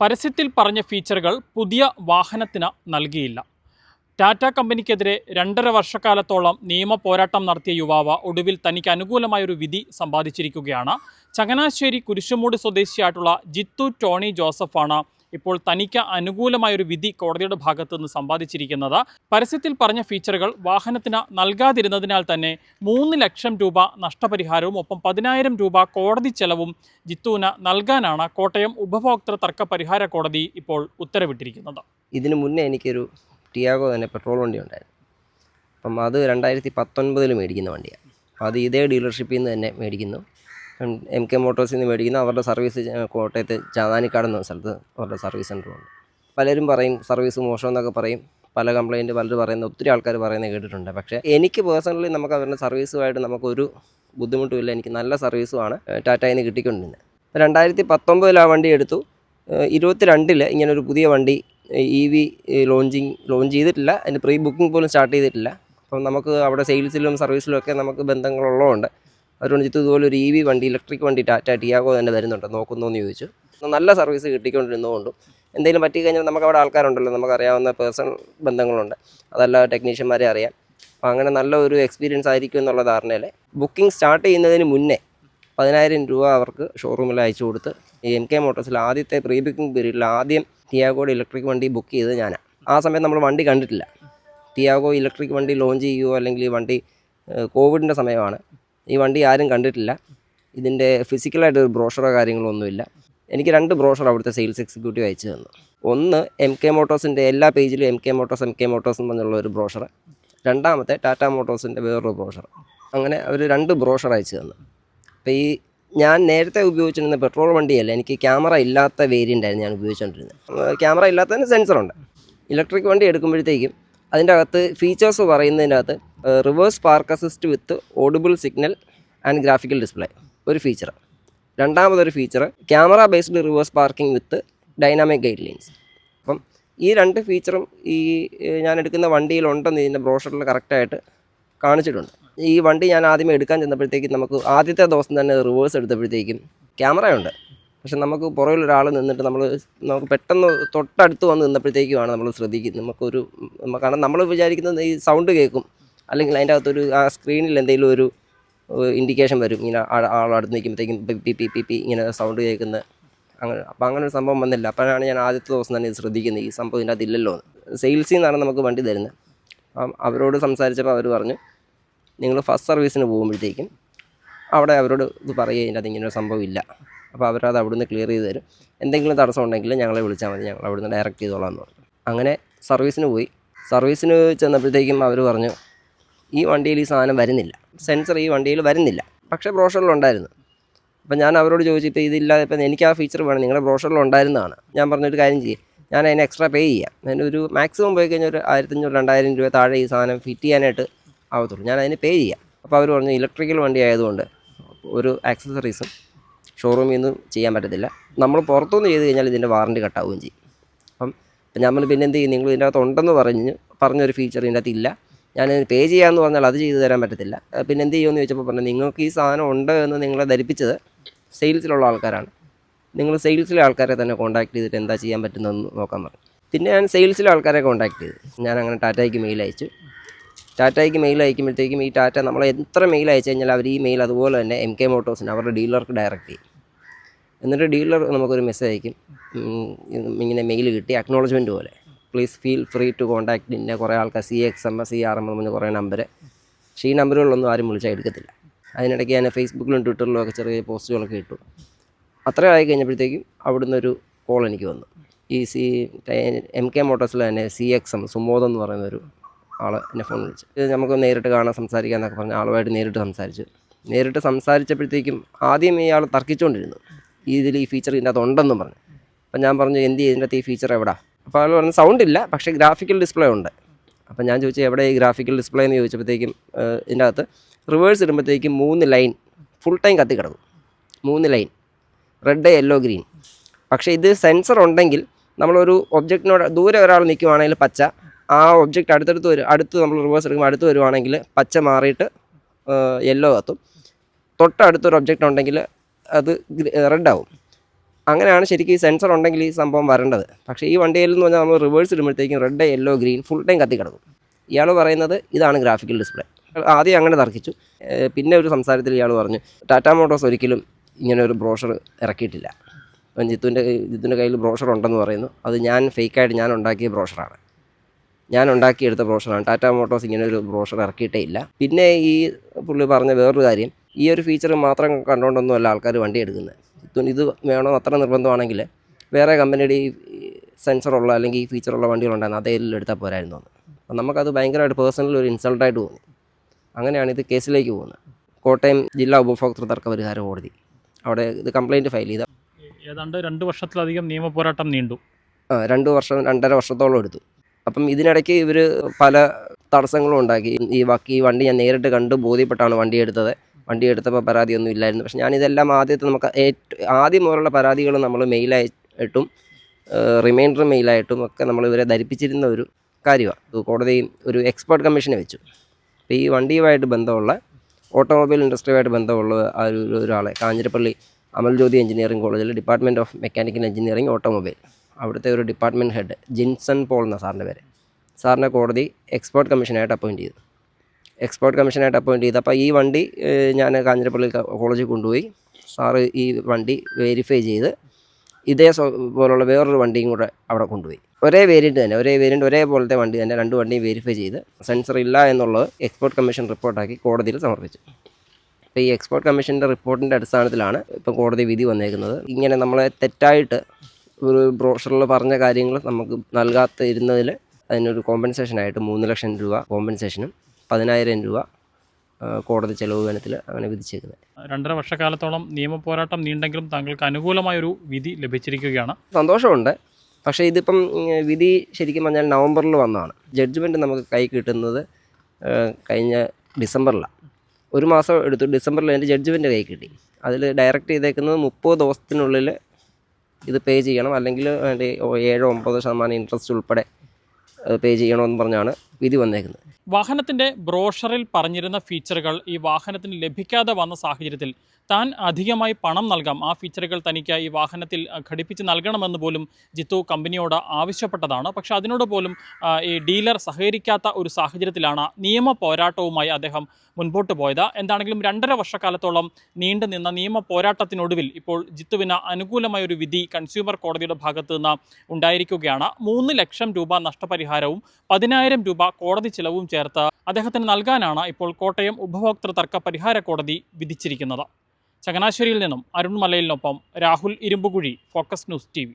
പരസ്യത്തിൽ പറഞ്ഞ ഫീച്ചറുകൾ പുതിയ വാഹനത്തിന് നൽകിയില്ല. ടാറ്റ കമ്പനിക്കെതിരെ 2.5 വർഷക്കാലത്തോളം നിയമ പോരാട്ടം നടത്തിയ യുവാവ് ഒടുവിൽ തനിക്ക് അനുകൂലമായൊരു വിധി സമ്പാദിച്ചിരിക്കുകയാണ്. ചങ്ങനാശ്ശേരി കുരിശുമൂട് സ്വദേശിയായിട്ടുള്ള ജിത്തു ടോണി ജോസഫാണ് ഇപ്പോൾ തനിക്ക് അനുകൂലമായൊരു വിധി കോടതിയുടെ ഭാഗത്തു നിന്ന് സമ്പാദിച്ചിരിക്കുന്നത്. പരസ്യത്തിൽ പറഞ്ഞ ഫീച്ചറുകൾ വാഹനത്തിന് നൽകാതിരുന്നതിനാൽ തന്നെ 3 ലക്ഷം രൂപ നഷ്ടപരിഹാരവും ഒപ്പം 10,000 രൂപ കോടതി ചെലവും ജിത്തുവിന് നൽകാനാണ് കോട്ടയം ഉപഭോക്തൃ തർക്ക പരിഹാര കോടതി ഇപ്പോൾ ഉത്തരവിട്ടിരിക്കുന്നത്. ഇതിനു മുന്നേ എനിക്കൊരു ടിയാഗോ തന്നെ പെട്രോൾ വണ്ടി ഉണ്ടായിരുന്നു. അപ്പം അത് 2019 മേടിക്കുന്ന വണ്ടിയാണ്. അത് ഇതേ ഡീലർഷിപ്പിൽ നിന്ന് തന്നെ മേടിക്കുന്നു. MK മോട്ടോഴ്സിൽ നിന്ന് മേടിക്കുന്നു. അവരുടെ സർവീസ് കോട്ടയത്ത് ചാതാനിക്കാട് എന്ന സ്ഥലത്ത് അവരുടെ സർവീസ് സെൻ്ററുണ്ട്. പലരും പറയും സർവീസ് മോശം എന്നൊക്കെ പറയും. പല കംപ്ലയിൻറ്റ് പലരും പറയുന്ന ഒത്തിരി ആൾക്കാർ പറയുന്നത് കേട്ടിട്ടുണ്ട്. പക്ഷേ എനിക്ക് പേഴ്സണലി നമുക്ക് അവരുടെ സർവീസുമായിട്ട് നമുക്കൊരു ബുദ്ധിമുട്ടുമില്ല. എനിക്ക് നല്ല സർവീസുമാണ് ടാറ്റയിൽ നിന്ന് കിട്ടിക്കൊണ്ടിരുന്നത്. 2019 ആ വണ്ടി എടുത്തു. 22 ഇങ്ങനൊരു പുതിയ വണ്ടി EV ലോഞ്ച് ചെയ്തിട്ടില്ല. അതിൻ്റെ പ്രീ ബുക്കിംഗ് പോലും സ്റ്റാർട്ട് ചെയ്തിട്ടില്ല. അപ്പം നമുക്ക് അവിടെ സെയിൽസിലും സർവീസിലും ഒക്കെ നമുക്ക് ബന്ധങ്ങളുള്ളതുകൊണ്ട് അവരോട് ഇതുപോലെ ഒരു EV വണ്ടി, ഇലക്ട്രിക് വണ്ടി ടാറ്റ ടിയാഗോ തന്നെ വരുന്നുണ്ട്, നോക്കുന്നു എന്ന് ചോദിച്ചു. നല്ല സർവീസ് കിട്ടിക്കൊണ്ടിരുന്നതുകൊണ്ടും എന്തെങ്കിലും പറ്റിക്കഴിഞ്ഞാൽ നമുക്ക് അവിടെ ആൾക്കാരുണ്ടല്ലോ, നമുക്കറിയാവുന്ന പേഴ്സണൽ ബന്ധങ്ങളുണ്ട്, അതല്ല ടെക്നീഷ്യന്മാരെ അറിയാം. അപ്പോൾ അങ്ങനെ നല്ല ഒരു എക്സ്പീരിയൻസ് ആയിരിക്കും എന്നുള്ള ധാരണയിൽ ബുക്കിംഗ് സ്റ്റാർട്ട് ചെയ്യുന്നതിന് മുന്നേ 10,000 രൂപ അവർക്ക് ഷോറൂമിൽ അയച്ചു കൊടുത്ത് MK മോട്ടോഴ്സിൽ ആദ്യത്തെ പ്രീ ബുക്കിംഗ് പീരീഡിൽ ആദ്യം ടിയാഗോയുടെ ഇലക്ട്രിക് വണ്ടി ബുക്ക് ചെയ്തത് ഞാനാണ്. ആ സമയത്ത് നമ്മൾ വണ്ടി കണ്ടിട്ടില്ല. ടിയാഗോ ഇലക്ട്രിക് വണ്ടി ലോഞ്ച് ചെയ്യുകയോ അല്ലെങ്കിൽ ഈ വണ്ടി കോവിഡിൻ്റെ സമയമാണ്. ഈ വണ്ടി ആരും കണ്ടിട്ടില്ല. ഇതിൻ്റെ ഫിസിക്കലായിട്ട് ഒരു ബ്രോഷറോ കാര്യങ്ങളോ ഒന്നുമില്ല. എനിക്ക് 2 ബ്രോഷർ അവിടുത്തെ സെയിൽസ് എക്സിക്യൂട്ടീവ് അയച്ചു തന്നു. ഒന്ന് MK മോട്ടോഴ്സിൻ്റെ എല്ലാ പേജിലും MK മോട്ടോഴ്സ് എന്ന് പറഞ്ഞുള്ള ഒരു ബ്രോഷർ, രണ്ടാമത്തെ ടാറ്റ മോട്ടോഴ്സിൻ്റെ വേറൊരു ബ്രോഷർ. അങ്ങനെ അവർ 2 ബ്രോഷർ അയച്ചു തന്നു. അപ്പോൾ ഈ ഞാൻ നേരത്തെ ഉപയോഗിച്ചിരുന്ന പെട്രോൾ വണ്ടിയല്ല, എനിക്ക് ക്യാമറ ഇല്ലാത്ത വേരിയൻ്റായിരുന്നു ഞാൻ ഉപയോഗിച്ചുകൊണ്ടിരുന്നത്. ക്യാമറ ഇല്ലാത്തതിന് സെൻസറുണ്ട്. ഇലക്ട്രിക് വണ്ടി എടുക്കുമ്പോഴത്തേക്കും അതിൻ്റെ അകത്ത് ഫീച്ചേഴ്സ് പറയുന്നതിൻ്റെ അകത്ത് reverse park assist with audible signal and graphical display ഒരു ഫീച്ചർ. രണ്ടാമതൊരു feature camera based reverse parking with dynamic guide lines. അപ്പം ഈ 2 ഫീച്ചറും ഈ ഞാൻ എടുക്കുന്ന വണ്ടിയിലുണ്ടെന്ന് ഇതിൻ്റെ ബ്രോഷറിൽ കറക്റ്റായിട്ട് കാണിച്ചിട്ടുണ്ട്. ഈ വണ്ടി ഞാൻ ആദ്യമേ എടുക്കാൻ ചെന്നപ്പോഴത്തേക്കും നമുക്ക് ആദ്യത്തെ ദിവസം തന്നെ റിവേഴ്സ് എടുത്തപ്പോഴത്തേക്കും ക്യാമറയുണ്ട്, പക്ഷെ നമുക്ക് പുറകിലൊരാൾ നിന്നിട്ട് നമുക്ക് പെട്ടെന്ന് തൊട്ടടുത്ത് വന്ന് നിന്നപ്പോഴത്തേക്കുമാണ് നമ്മൾ ശ്രദ്ധിക്കുന്നത്. കാരണം നമ്മൾ വിചാരിക്കുന്നത് ഈ സൗണ്ട് കേൾക്കും, അല്ലെങ്കിൽ അതിൻ്റെ അകത്തൊരു ആ സ്ക്രീനിൽ എന്തെങ്കിലും ഒരു ഇൻഡിക്കേഷൻ വരും, ഇങ്ങനെ ആളടുത്ത് നിൽക്കുമ്പോഴത്തേക്കും പി ഇങ്ങനെ സൗണ്ട് കേൾക്കുന്നത്. അങ്ങനെ ഒരു സംഭവം വന്നില്ല. അപ്പോഴാണ് ഞാൻ ആദ്യത്തെ ദിവസം തന്നെ ഇത് ശ്രദ്ധിക്കുന്നത്, ഈ സംഭവം ഇതിൻ്റെ അതില്ലല്ലോ എന്ന്. സെയിൽസിൽ നിന്നാണ് നമുക്ക് വണ്ടി തരുന്നത്. അപ്പം അവരോട് സംസാരിച്ചപ്പോൾ അവർ പറഞ്ഞു, നിങ്ങൾ ഫസ്റ്റ് സർവീസിന് പോകുമ്പോഴത്തേക്കും അവിടെ അവരോട് ഇത് പറയുക, ഇതിൻ്റെ അതിങ്ങനൊരു സംഭവം ഇല്ല. അപ്പോൾ അവരത് അവിടുന്ന് ക്ലിയർ ചെയ്ത് തരും. എന്തെങ്കിലും തടസ്സം ഉണ്ടെങ്കിൽ ഞങ്ങളെ വിളിച്ചാൽ മതി, ഞങ്ങൾ അവിടുന്ന് ഡയറക്റ്റ് ചെയ്തോളാം എന്ന് പറഞ്ഞു. അങ്ങനെ സർവീസിന് പോയി. സർവീസിന് ചെന്നപ്പോഴത്തേക്കും അവർ പറഞ്ഞു, ഈ വണ്ടിയിൽ ഈ സാധനം വരുന്നില്ല, സെൻസർ ഈ വണ്ടിയിൽ വരുന്നില്ല, പക്ഷേ ബ്രോഷറിലുണ്ടായിരുന്നു. അപ്പം ഞാൻ അവരോട് ചോദിച്ചു, ഇപ്പോൾ ഇതില്ലാതെ ഇപ്പം എനിക്ക് ആ ഫീച്ചർ വേണം, നിങ്ങളുടെ ബ്രോഷറിലുണ്ടായിരുന്നതാണ്. ഞാൻ പറഞ്ഞൊരു കാര്യം ചെയ്യും, ഞാൻ അതിന് എക്സ്ട്രാ പേ ചെയ്യാം. അതിനൊരു മാക്സിമം പോയി കഴിഞ്ഞാൽ ഒരു 1,500-2,000 രൂപ താഴെ ഈ സാധനം ഫിറ്റ് ചെയ്യാനായിട്ട് ആവത്തുള്ളൂ, ഞാൻ അതിന് പേ ചെയ്യാം. അപ്പോൾ അവർ പറഞ്ഞു, ഇലക്ട്രിക്കൽ വണ്ടി ആയതുകൊണ്ട് ഒരു ആക്സസറീസും ഷോറൂമിൽ നിന്നും ചെയ്യാൻ പറ്റത്തില്ല, നമ്മൾ പുറത്തുനിന്ന് ചെയ്ത് കഴിഞ്ഞാൽ ഇതിൻ്റെ വാറണ്ടി കട്ടാവുകയും ചെയ്യും. അപ്പം ഞാൻ പിന്നെ എന്ത് ചെയ്യും, നിങ്ങൾ ഇതിൻ്റെ അകത്ത് ഉണ്ടെന്ന് പറഞ്ഞൊരു ഫീച്ചർ ഇതിൻ്റെ അകത്ത് ഇല്ല, ഞാനതിന് പേ ചെയ്യാമെന്ന് പറഞ്ഞാൽ അത് ചെയ്തു തരാൻ പറ്റത്തില്ല. പിന്നെ എന്ത് ചെയ്യുമെന്ന് ചോദിച്ചപ്പോൾ പറഞ്ഞു, നിങ്ങൾക്ക് ഈ സാധനം ഉണ്ട് എന്ന് നിങ്ങളെ ധരിപ്പിച്ചത് സെയിൽസിലുള്ള ആൾക്കാരാണ്, നിങ്ങൾ സെയിൽസിലെ ആൾക്കാരെ തന്നെ കോൺടാക്ട് ചെയ്തിട്ട് എന്താ ചെയ്യാൻ പറ്റുന്നതെന്ന് നോക്കാൻ പറഞ്ഞു. പിന്നെ ഞാൻ സെയിൽസിലെ ആൾക്കാരെ കോൺടാക്ട് ചെയ്തു. ഞാൻ അങ്ങനെ ടാറ്റയ്ക്ക് മെയിൽ അയച്ചു. ടാറ്റയ്ക്ക് മെയിൽ അയക്കുമ്പോഴത്തേക്കും ഈ ടാറ്റ നമ്മൾ എത്ര മെയിൽ അയച്ചു കഴിഞ്ഞാൽ അവർ ഈ മെയിൽ അതുപോലെ തന്നെ MK മോട്ടോഴ്സിന് അവരുടെ ഡീലർക്ക് ഡയറക്റ്റ് ചെയ്യും. എന്നിട്ട് ഡീലർ നമുക്കൊരു മെസ്സേജ് അയക്കും, ഇങ്ങനെ മെയിൽ കിട്ടി അക്നോളജ്മെൻറ്റ് പോലെ, please feel free to contact ഇന്ന കുറേ ആൾക്കാർ CXM CRM എന്ന് കുറേ നമ്പർ. പക്ഷേ ഈ നമ്പറുകളൊന്നും ആരും വിളിച്ചാൽ എടുക്കത്തില്ല. അതിനിടയ്ക്ക് ഞാൻ ഫേസ്ബുക്കിലും ട്വിറ്ററിലും ഒക്കെ ചെറിയ പോസ്റ്റുകളൊക്കെ ഇട്ടു. അത്ര ആയി കഴിഞ്ഞപ്പോഴത്തേക്കും അവിടുന്ന് ഒരു കോൾ എനിക്ക് വന്നു. ഈ MK മോട്ടോഴ്സിൽ തന്നെ CXM സുമോദ് എന്ന് പറയുന്നൊരു ആൾ എന്നെ ഫോൺ വിളിച്ചു. നമുക്ക് നേരിട്ട് കാണാൻ സംസാരിക്കാമെന്നൊക്കെ പറഞ്ഞ് ആളുമായിട്ട് നേരിട്ട് സംസാരിച്ചപ്പോഴത്തേക്കും ആദ്യം ഇയാൾ തർക്കിച്ചുകൊണ്ടിരുന്നു, ഇതിൽ ഈ ഫീച്ചർ ഇതിൻ്റെ അകത്ത് ഉണ്ടെന്നും പറഞ്ഞു. അപ്പം ഞാൻ പറഞ്ഞു, എന്ത് ഇതിൻ്റെ അകത്ത് ഈ ഫീച്ചർ എവിടെ? അപ്പോൾ ആൾ പറഞ്ഞു, സൗണ്ട് ഇല്ല, പക്ഷേ ഗ്രാഫിക്കൽ ഡിസ്പ്ലേ ഉണ്ട്. അപ്പം ഞാൻ ചോദിച്ചു, എവിടെ ഈ ഗ്രാഫിക്കൽ ഡിസ്പ്ലേ എന്ന് ചോദിച്ചപ്പോഴത്തേക്കും ഇതിൻ്റെ അകത്ത് റിവേഴ്സ് ഇടുമ്പോഴത്തേക്കും 3 ലൈൻ ഫുൾ ടൈം കത്തി കിടക്കും, 3 ലൈൻ റെഡ്, യെല്ലോ, ഗ്രീൻ. പക്ഷേ ഇത് സെൻസർ ഉണ്ടെങ്കിൽ നമ്മളൊരു ഒബ്ജക്റ്റിനോട് ദൂരെ ഒരാൾ നിൽക്കുവാണെങ്കിൽ പച്ച, ആ ഒബ്ജക്റ്റ് അടുത്ത് നമ്മൾ റിവേഴ്സ് എടുക്കുമ്പോൾ അടുത്ത് വരുവാണെങ്കിൽ പച്ച മാറിയിട്ട് യെല്ലോ കത്തും. തൊട്ടടുത്തൊരു ഒബ്ജക്റ്റ് ഉണ്ടെങ്കിൽ അത് റെഡ് ആവും. അങ്ങനെയാണ് ശരിക്കും ഈ സെൻസർ ഉണ്ടെങ്കിൽ ഈ സംഭവം വരേണ്ടത്. പക്ഷേ ഈ വണ്ടിയിൽ എന്ന് പറഞ്ഞാൽ നമ്മൾ റിവേഴ്സ് ഇടുമ്പോഴത്തേക്കും red, yellow, green full time കത്തി കിടക്കും. ഇയാൾ പറയുന്നത് ഇതാണ് ഗ്രാഫിക്കൽ ഡിസ്പ്ലേ. ആദ്യം അങ്ങനെ തർക്കിച്ചു. പിന്നെ ഒരു സംസാരത്തിൽ ഇയാൾ പറഞ്ഞു ടാറ്റ മോട്ടോഴ്സ് ഒരിക്കലും ഇങ്ങനെ ഒരു ബ്രോഷർ ഇറക്കിയിട്ടില്ല. അപ്പം ജിത്തുവിൻ്റെ കയ്യിൽ ബ്രോഷർ ഉണ്ടെന്ന് പറയുന്നു. അത് ഞാൻ ഫേക്കായിട്ട് ഞാൻ ഉണ്ടാക്കിയ ബ്രോഷറാണ്, ഞാൻ ഉണ്ടാക്കിയെടുത്ത ബ്രോഷറാണ്. ടാറ്റ മോട്ടോഴ്സ് ഇങ്ങനെ ഒരു ബ്രോഷർ ഇറക്കിയിട്ടേ ഇല്ല. പിന്നെ ഈ പുള്ളി പറഞ്ഞ വേറൊരു കാര്യം, ഈ ഒരു ഫീച്ചർ മാത്രം കണ്ടുകൊണ്ടൊന്നുമല്ല ആൾക്കാർ വണ്ടി എടുക്കുന്നത്. ജിത്തുവിന് ഇത് വേണോ അത്ര നിർബന്ധമാണെങ്കിൽ വേറെ കമ്പനിയുടെ ഈ സെൻസറുള്ള അല്ലെങ്കിൽ ഈ ഫീച്ചറുള്ള വണ്ടികളുണ്ടായിരുന്നു, അതേ എടുത്താൽ പോരായിരുന്നു എന്ന്. അപ്പം നമുക്കത് ഭയങ്കരമായിട്ട് പേഴ്സണൽ ഒരു ഇൻസൾട്ടായിട്ട് തോന്നി. അങ്ങനെയാണ് ഇത് കേസിലേക്ക് പോകുന്നത്. കോട്ടയം ജില്ലാ ഉപഭോക്തൃ തർക്ക പരിഹാര കോടതി അവിടെ ഇത് കംപ്ലയിൻറ്റ് ഫയൽ ചെയ്ത ഏതാണ്ട് 2 വർഷത്തിലധികം നിയമ പോരാട്ടം നീണ്ടു. 2 വർഷം 2.5 വർഷത്തോളം എടുത്തു. അപ്പം ഇതിനിടയ്ക്ക് ഇവർ പല തടസ്സങ്ങളും ഉണ്ടാക്കി. ഈ വണ്ടി ഞാൻ നേരിട്ട് കണ്ട് ബോധ്യപ്പെട്ടാണ് വണ്ടി എടുത്തപ്പോൾ പരാതിയൊന്നും ഇല്ലായിരുന്നു. പക്ഷേ ഞാനിതെല്ലാം നമുക്ക് ആദ്യം മുതലുള്ള പരാതികൾ നമ്മൾ മെയിലായിട്ടും റിമൈൻഡർ മെയിലായിട്ടും ഒക്കെ നമ്മൾ ഇവരെ ധരിപ്പിച്ചിരുന്ന ഒരു കാര്യമാണ്. കോടതി ഒരു എക്സ്പേർട്ട് കമ്മീഷനെ വെച്ചു. അപ്പോൾ ഈ വണ്ടിയുമായിട്ട് ബന്ധമുള്ള ഓട്ടോമൊബൈൽ ഇൻഡസ്ട്രിയുമായിട്ട് ബന്ധമുള്ള ആ ഒരാളെ കാഞ്ഞിരപ്പള്ളി അമൽജ്യോതി എഞ്ചിനീയറിംഗ് കോളേജിൽ department of mechanical engineering automobile അവിടുത്തെ ഒരു ഡിപ്പാർട്ട്മെൻറ്റ് ഹെഡ് ജിൻസൺ പോൾ എന്ന സാറിൻ്റെ പേര്, സാറിനെ കോടതി എക്സ്പേർട്ട് കമ്മീഷനായിട്ട് അപ്പോയിൻറ്റ് ചെയ്തു. അപ്പോൾ ഈ വണ്ടി ഞാൻ കാഞ്ഞിരപ്പള്ളി കോളേജിൽ കൊണ്ടുപോയി. സാറ് ഈ വണ്ടി വെരിഫൈ ചെയ്ത് പോലുള്ള വേറൊരു വണ്ടിയും കൂടെ അവിടെ കൊണ്ടുപോയി. ഒരേ വേരിയൻറ്റ് ഒരേപോലത്തെ വണ്ടി തന്നെ 2 വണ്ടിയും വെരിഫൈ ചെയ്ത് സെൻസർ ഇല്ല എന്നുള്ളത് എക്സ്പേർട്ട് കമ്മീഷൻ റിപ്പോർട്ടാക്കി കോടതിയിൽ സമർപ്പിച്ചു. അപ്പോൾ ഈ എക്സ്പേർട്ട് കമ്മീഷൻ്റെ റിപ്പോർട്ടിൻ്റെ അടിസ്ഥാനത്തിലാണ് ഇപ്പം കോടതി വിധി വന്നേക്കുന്നത്. ഇങ്ങനെ നമ്മളെ തെറ്റായിട്ട് ഒരു ബ്രോഷറിൽ പറഞ്ഞ കാര്യങ്ങൾ നമുക്ക് നൽകാതിരുന്നതിൽ അതിനൊരു കോമ്പൻസേഷനായിട്ട് 3 ലക്ഷം രൂപ കോമ്പൻസേഷനും 10,000 രൂപ കോടതി ചെലവ് വേനത്തിൽ അങ്ങനെ വിധിച്ചേക്കുന്നത്. 2.5 വർഷക്കാലത്തോളം നിയമ പോരാട്ടം നീണ്ടെങ്കിലും താങ്കൾക്ക് അനുകൂലമായൊരു വിധി ലഭിച്ചിരിക്കുകയാണ്. സന്തോഷമുണ്ട്. പക്ഷേ ഇതിപ്പം വിധി ശരിക്കും പറഞ്ഞാൽ നവംബറിൽ വന്നതാണ്. ജഡ്ജ്മെൻറ്റ് നമുക്ക് കൈ കിട്ടുന്നത് കഴിഞ്ഞ ഡിസംബറിലാണ്. 1 മാസം എടുത്തു. ഡിസംബറിൽ എൻ്റെ ജഡ്ജ്മെൻറ്റ് കൈ കിട്ടി. അതിൽ ഡയറക്റ്റ് ചെയ്തേക്കുന്നത് 30 ദിവസത്തിനുള്ളിൽ ഇത് പേ ചെയ്യണം, അല്ലെങ്കിൽ അതിൻ്റെ 7-9% ഇൻട്രസ്റ്റ് ഉൾപ്പെടെ പേ ചെയ്യണമെന്ന് പറഞ്ഞാണ് വിധി വന്നേക്കുന്നത്. വാഹനത്തിൻ്റെ ബ്രോഷറിൽ പറഞ്ഞിരുന്ന ഫീച്ചറുകൾ ഈ വാഹനത്തിന് ലഭിക്കാതെ വന്ന സാഹചര്യത്തിൽ താൻ അധികമായി പണം നൽകാം, ആ ഫീച്ചറുകൾ തനിക്ക് ഈ വാഹനത്തിൽ ഘടിപ്പിച്ച് നൽകണമെന്ന് പോലും ജിത്തു കമ്പനിയോട് ആവശ്യപ്പെട്ടതാണ്. പക്ഷേ അതിനോട് പോലും ഈ ഡീലർ സഹകരിക്കാത്ത ഒരു സാഹചര്യത്തിലാണ് നിയമ പോരാട്ടവുമായി അദ്ദേഹം മുൻപോട്ട് പോയത്. എന്താണെങ്കിലും 2.5 വർഷക്കാലത്തോളം നീണ്ടു നിന്ന നിയമ പോരാട്ടത്തിനൊടുവിൽ ഇപ്പോൾ ജിത്തുവിന് അനുകൂലമായ ഒരു വിധി കൺസ്യൂമർ കോടതിയുടെ ഭാഗത്തു നിന്ന് ഉണ്ടായിരിക്കുകയാണ്. 3 ലക്ഷം രൂപ നഷ്ടപരിഹാരവും 10,000 രൂപ കോടതി ചിലവും ചേർത്ത് അദ്ദേഹത്തിന് നൽകാനാണ് ഇപ്പോൾ കോട്ടയം ഉപഭോക്തൃ തർക്ക പരിഹാര കോടതി വിധിച്ചിരിക്കുന്നത്. ചങ്ങനാശ്ശേരിയിൽ നിന്നും അരുൺ മലയിലിനൊപ്പം Rahul Irumbukuzhi, focus news TV.